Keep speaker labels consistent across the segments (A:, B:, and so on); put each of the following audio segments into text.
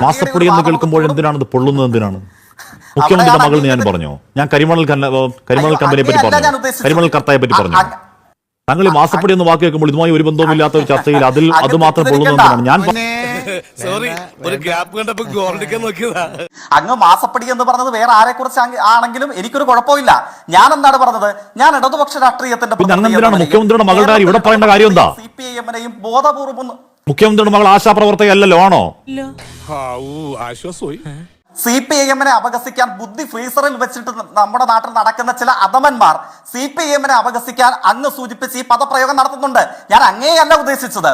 A: മാസപ്പൊടി എന്ന് കേൾക്കുമ്പോൾ എന്തിനാണ് ഇത് പൊള്ളുന്നത്? എന്തിനാണ്? മുഖ്യമന്ത്രിയുടെ മകൾ ഞാൻ പറഞ്ഞോ? ഞാൻ കരിമണൽ കമ്പനിയെ പറ്റി പറഞ്ഞു, കരിമണൽ കർത്തയെ പറ്റി പറഞ്ഞു. താങ്കൾ ഈ മാസപ്പൊടി എന്ന് വാക്ക് കേൾക്കുമ്പോൾ ഇതുമായി ഒരു ബന്ധവുമില്ലാത്ത ഒരു ചർച്ചയിൽ അത് മാത്രം പൊള്ളുന്നതാണ് ഞാൻ.
B: അങ്ങ് മാസപ്പടി എന്ന് പറഞ്ഞത് വേറെ ആരെ കുറിച്ച് ആണെങ്കിലും എനിക്കൊരു കുഴപ്പമില്ല. ഞാൻ എന്താണ് പറഞ്ഞത്? ഞാൻ ഇടതുപക്ഷ രാഷ്ട്രീയത്തിന്റെ
A: മുഖ്യമന്ത്രിയുടെ മകളുടെ ഇവിടെ പറയേണ്ട കാര്യം എന്താ?
B: CPIM-നെയും ബോധപൂർവം
A: മുഖ്യമന്ത്രിയുടെ മകൾ ആശാപ്രവർത്തകയല്ലോ ആണോ?
B: CPIM-നെ അപഹസിക്കാൻ ബുദ്ധി ഫ്രീസറിൽ വെച്ചിട്ട് നമ്മുടെ നാട്ടിൽ നടക്കുന്ന ചില അധമന്മാർ CPIM-നെ അപഹസിക്കാൻ അങ്ങ് സൂചിപ്പിച്ച് ഈ പദപ്രയോഗം നടത്തുന്നുണ്ട്. ഞാൻ അങ്ങേയല്ല ഉദ്ദേശിച്ചത്.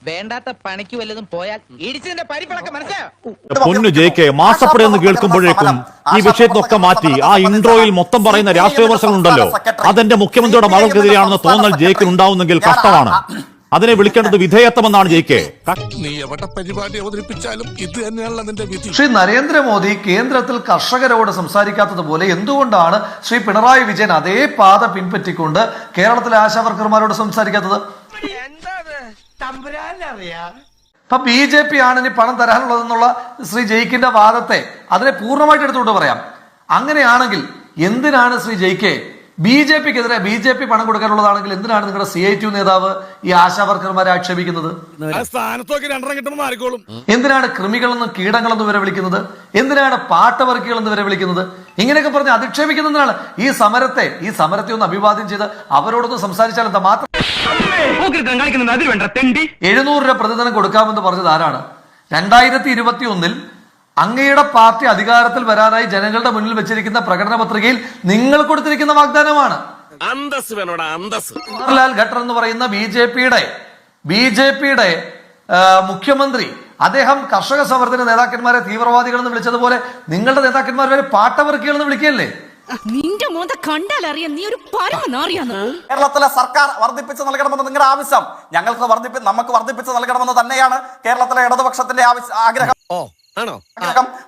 C: വേണ്ടാത്ത പണിക്ക് വല്ലതും പോയാൽ ഇടിച്ചതിന്റെ പരിപ്പളക്കം മനസ്സിലായോ?
A: പൊന്നു ജെ.കെ, മാസപ്പടി എന്ന് കേൾക്കുമ്പോഴേക്കും ഈ വിഷയത്തിനൊക്കെ മാറ്റി ആ ഇൻട്രോയിൽ മൊത്തം പറയുന്ന രാഷ്ട്രീയ വിമർശനങ്ങളുണ്ടല്ലോ, അതെന്റെ മുഖ്യമന്ത്രിയുടെ മകൾക്കെതിരെയാണെന്ന് തോന്നൽ ജെ.കെ ഉണ്ടാവുന്നെങ്കിൽ കഷ്ടമാണ്. അതിനെ വിളിക്കേണ്ടത് വിധേയത്വമെന്നാണ് ജെ.കെ.
D: ശ്രീ നരേന്ദ്രമോദി കേന്ദ്രത്തിൽ കർഷകരോട് സംസാരിക്കാത്തതുപോലെ എന്തുകൊണ്ടാണ് ശ്രീ പിണറായി വിജയൻ അതേ പാത പിൻപറ്റിക്കൊണ്ട് കേരളത്തിലെ ആശാവർക്കർമാരോട് സംസാരിക്കാത്തത്? അപ്പൊ BJP ആണ് ഇനി പണം തരാനുള്ളതെന്നുള്ള ശ്രീ ജയിക്കിന്റെ വാദത്തെ അതിനെ പൂർണ്ണമായിട്ട് എടുത്തുകൊണ്ട് പറയാം. അങ്ങനെയാണെങ്കിൽ എന്തിനാണ് ശ്രീ ജയിക്കെ BJPക്കെതിരെ BJP പണം കൊടുക്കാനുള്ളതാണെങ്കിൽ എന്തിനാണ് നിങ്ങളുടെ CITU നേതാവ് ഈ ആശാവർക്കർമാരെ ആക്ഷേപിക്കുന്നത്? എന്തിനാണ് കൃമികളെന്നും കീടങ്ങളെന്ന് വരെ വിളിക്കുന്നത്? എന്തിനാണ് പാട്ടവർക്കികൾ എന്ന് വരെ വിളിക്കുന്നത്? ഇങ്ങനെയൊക്കെ പറഞ്ഞ് അധിക്ഷേപിക്കുന്നതിനാണ് ഈ സമരത്തെ ഒന്ന് അഭിവാദ്യം ചെയ്ത് അവരോടൊന്ന് സംസാരിച്ചാൽ എന്താ? മാത്രം 700 രൂപ പ്രതിദിനം കൊടുക്കാമെന്ന് പറഞ്ഞത് ആരാണ്? 2021 അങ്ങയുടെ പാർട്ടി അധികാരത്തിൽ വരാനായി ജനങ്ങളുടെ മുന്നിൽ വെച്ചിരിക്കുന്ന പ്രകടന പത്രികയിൽ നിങ്ങൾ കൊടുത്തിരിക്കുന്ന വാഗ്ദാനമാണ്. ലാൽ ഖട്ടർ എന്ന് പറയുന്ന ബിജെപിയുടെ മുഖ്യമന്ത്രി, അദ്ദേഹം കർഷക സമരത്തിന്റെ നേതാക്കന്മാരെ തീവ്രവാദികൾ എന്ന് വിളിച്ചതുപോലെ നിങ്ങളുടെ നേതാക്കന്മാർ വരെ പാട്ടവർക്കികൾ എന്ന് വിളിക്കുകയല്ലേ?
E: നിന്റെ മോന്ത കണ്ടാലറിയാം നീ ഒരു പരമനാറിയാന്ന്.
B: കേരളത്തിലെ സർക്കാർ വർദ്ധിപ്പിച്ച് നൽകണമെന്ന് നിങ്ങളുടെ ആവശ്യം നമുക്ക് വർദ്ധിപ്പിച്ച് നൽകണമെന്ന് തന്നെയാണ് കേരളത്തിലെ ഇടതുപക്ഷത്തിന്റെ ആഗ്രഹം.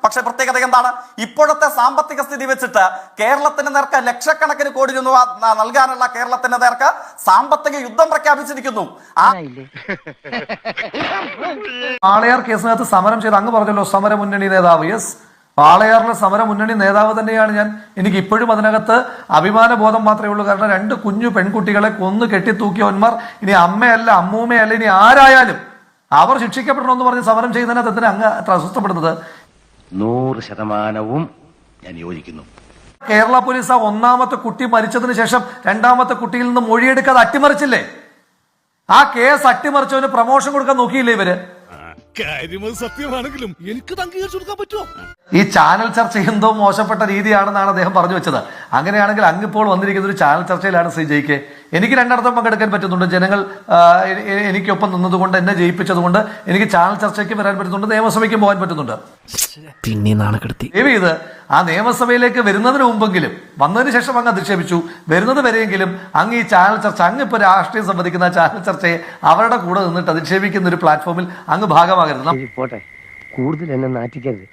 B: പക്ഷെ പ്രത്യേകത എന്താണ്? ഇപ്പോഴത്തെ സാമ്പത്തിക സ്ഥിതി വെച്ചിട്ട് കേരളത്തിന് നേർക്ക് ലക്ഷക്കണക്കിന് കോടി രൂപ നൽകാനുള്ള കേരളത്തിന്റെ നേർക്ക് സാമ്പത്തിക യുദ്ധം പ്രഖ്യാപിച്ചിരിക്കുന്നു.
D: വാളയാർ കേസിനകത്ത് സമരം ചെയ്ത് അങ്ങ് പറഞ്ഞല്ലോ സമര മുന്നണി നേതാവ്. യെസ്, വാളയാറിലെ സമര മുന്നണി നേതാവ് തന്നെയാണ് ഞാൻ. എനിക്ക് ഇപ്പോഴും അതിനകത്ത് അഭിമാന ബോധം മാത്രമേ ഉള്ളൂ. കാരണം 2 കുഞ്ഞു പെൺകുട്ടികളെ കൊന്നു കെട്ടിത്തൂക്കിയവന്മാർ ഇനി അമ്മയല്ല അമ്മൂമ്മയല്ല ഇനി ആരായാലും അവർ ശിക്ഷിക്കപ്പെടണമെന്ന് പറഞ്ഞ് സമരം ചെയ്യുന്നതിനകത്ത് എന്തിനാ അങ്ങ് അത്ര അസ്വസ്ഥപ്പെടുന്നത്?
F: 100% ഞാൻ യോജിക്കുന്നു.
D: കേരള പോലീസ് ആ 1ാമത്തെ കുട്ടി മരിച്ചതിന് ശേഷം 2ാമത്തെ കുട്ടിയിൽ നിന്ന് മൊഴിയെടുക്കാതെ അട്ടിമറിച്ചില്ലേ? ആ കേസ് അട്ടിമറിച്ചവന് പ്രമോഷൻ കൊടുക്കാൻ നോക്കിയില്ലേ ഇവര്?
G: സത്യമാണെങ്കിലും എനിക്ക് അംഗീകരിച്ചു കൊടുക്കാൻ പറ്റുമോ?
D: ഈ ചാനൽ ചർച്ച എന്തോ മോശപ്പെട്ട രീതിയാണെന്നാണ് അദ്ദേഹം പറഞ്ഞു വെച്ചത്. അങ്ങനെയാണെങ്കിൽ അങ്ങിപ്പോൾ വന്നിരിക്കുന്ന ഒരു ചാനൽ ചർച്ചയിലാണ് ശ്രീ ജയിക്കെ. എനിക്ക് 2 അർത്ഥം പങ്കെടുക്കാൻ പറ്റുന്നുണ്ട്. ജനങ്ങൾ എനിക്കൊപ്പം നിന്നതുകൊണ്ട്, എന്നെ ജയിപ്പിച്ചതുകൊണ്ട് എനിക്ക് ചാനൽ ചർച്ചയ്ക്ക് വരാൻ പറ്റുന്നുണ്ട്, നിയമസഭയ്ക്ക് പോകാൻ പറ്റുന്നുണ്ട്.
H: പിന്നെ നാണക്കെടുത്തി
D: ഇത് ആ നിയമസഭയിലേക്ക് വരുന്നതിന് മുമ്പെങ്കിലും, വന്നതിന് ശേഷം അങ്ങ് അധിക്ഷേപിച്ചു, വരുന്നത് വരെയെങ്കിലും അങ്ങ് ഈ ചാനൽ ചർച്ച, അങ്ങ് ഇപ്പൊ രാഷ്ട്രീയം സംബന്ധിക്കുന്ന ചാനൽ ചർച്ചയെ അവരുടെ കൂടെ നിന്നിട്ട് അധിക്ഷേപിക്കുന്ന ഒരു പ്ലാറ്റ്ഫോമിൽ അങ്ങ് ഭാഗമാകരുത്.
F: പോട്ടെ, കൂടുതൽ എന്നെ നാറ്റിക്കരുത്.